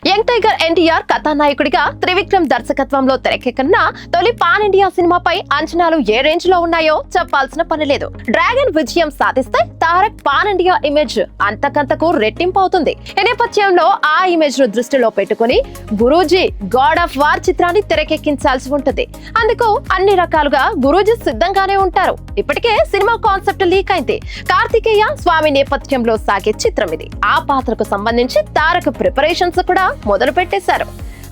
Young tiger NTR కథానాయకుడిగా త్రివిక్రమ్ దర్శకత్వంలో తెరకెక్కనున్న తొలి పాన్ ఇండియా సినిమాపై అంచనాలు ఏ రేంజ్ లో ఉన్నాయో చెప్పాల్సిన పని లేదు. డ్రాగన్ విజయం సాధిస్తే తారక్ పాన్ ఇండియా ఇమేజ్ అంతకంతకు రెట్టింపు అవుతుంది. ఈ నేపథ్యంలో ఆ ఇమేజ్ ను దృష్టిలో పెట్టుకుని గురూజీ గాడ్ ఆఫ్ వార్ చిత్రాన్ని తెరకెక్కించాల్సి ఉంటుంది. అందుకు అన్ని రకాలుగా గురూజీ సిద్ధంగానే ఉంటారు. ఇప్పటికే సినిమా కాన్సెప్ట్ లీక్ అయింది. కార్తికేయ స్వామి నేపథ్యంలో సాగే చిత్రం ఇది. ఆ పాత్రకు సంబంధించి తారక్ ప్రిపరేషన్స్ కూడా మొదలు పెట్టేశారు.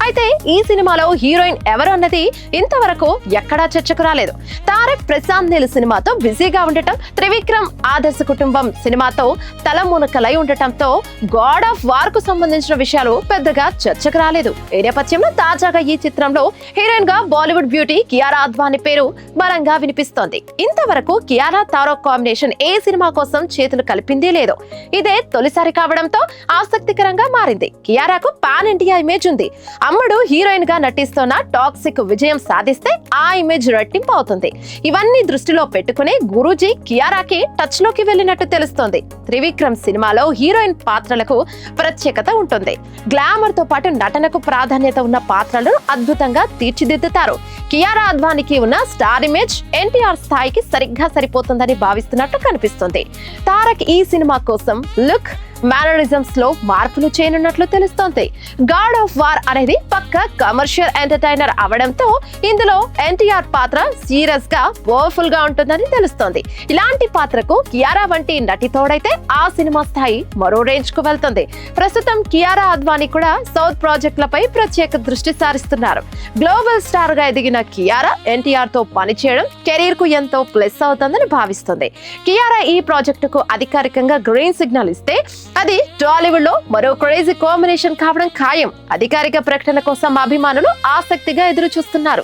అయితే ఈ సినిమాలో హీరోయిన్ ఎవరు అన్నది ఇంతవరకు ఎక్కడా చర్చకు రాలేదు. తారక్ ప్రశాంత్ నీల్ సినిమాతో బిజీగా ఉండటం, త్రివిక్రమ్ ఆదర్శ కుటుంబం సినిమాతో తలమునకలై ఉండటంతో గాడ్ ఆఫ్ వార్ కు సంబంధించిన విషయాలు పెద్దగా చర్చకు రాలేదు. ఈ నేపథ్యంలో తాజాగా ఈ చిత్రంలో హీరోయిన్ గా బాలీవుడ్ బ్యూటీ కియారా అద్వానీ పేరు బలంగా వినిపిస్తోంది. ఇంతవరకు కియారా తారక్ కాంబినేషన్ ఏ సినిమా కోసం చేతులు కలిపిందే లేదు. ఇదే తొలిసారి కావడంతో ఆసక్తికరంగా మారింది. కియారాకు పాన్ ఇండియా ఇమేజ్ ఉంది. అమ్మడు హీరోయిన్ గా నటిస్తున్న టాక్సిక్ విజయం సాధిస్తే ఆ ఇమేజ్ రెట్టింపు అవుతుంది. ఇవన్నీ దృష్టిలో పెట్టుకుని గురూజీ కియారాకి టచ్ లోకి వెళ్ళినట్టు తెలుస్తోంది. త్రివిక్రమ్ సినిమాలో హీరోయిన్ పాత్రలకు ప్రత్యేకత ఉంటుంది. గ్లామర్ తో పాటు నటనకు ప్రాధాన్యత ఉన్న పాత్రలను అద్భుతంగా తీర్చిదిద్దుతారు. కియారా అద్వానీకి ఉన్న స్టార్ ఇమేజ్ ఎన్టీఆర్ స్థాయికి సరిగ్గా సరిపోతుందని భావిస్తున్నట్టు కనిపిస్తుంది. తారక్ ఈ సినిమా కోసం లుక్ మేనరిజమ్స్ లో మార్పులు చేయనున్నట్లు తెలుస్తోంది. గాడ్ ఆఫ్ వార్ అనేది పక్క కమర్షియల్ ఎంటర్టైనర్ అవడంతో ఇందులో ఎన్టీఆర్ పాత్ర సీరియస్ గా పవర్ఫుల్ గా ఉంటుందని తెలుస్తోంది. ఇలాంటి పాత్రకు కియారా వంటి నటి తోడైతే ఆ సినిమా స్థాయి మరో రేంజ్ కు వెళ్తుంది. ప్రస్తుతం కియారా అద్వానీ కూడా సౌత్ ప్రాజెక్టులపై ప్రత్యేక దృష్టి సారిస్తున్నారు. గ్లోబల్ స్టార్ గా ఎదిగిన కియారా ఎన్టీఆర్ తో పనిచేయడం కెరీర్ కు ఎంతో ప్లస్ అవుతుందని భావిస్తుంది. కియారా ఈ ప్రాజెక్టుకు అధికారికంగా గ్రీన్ సిగ్నల్ ఇస్తే అది టాలీవుడ్ లో మరో క్రేజీ కాంబినేషన్ కావడం ఖాయం. అధికారిక ప్రకటన కోసం అభిమానులు ఆసక్తిగా ఎదురు చూస్తున్నారు.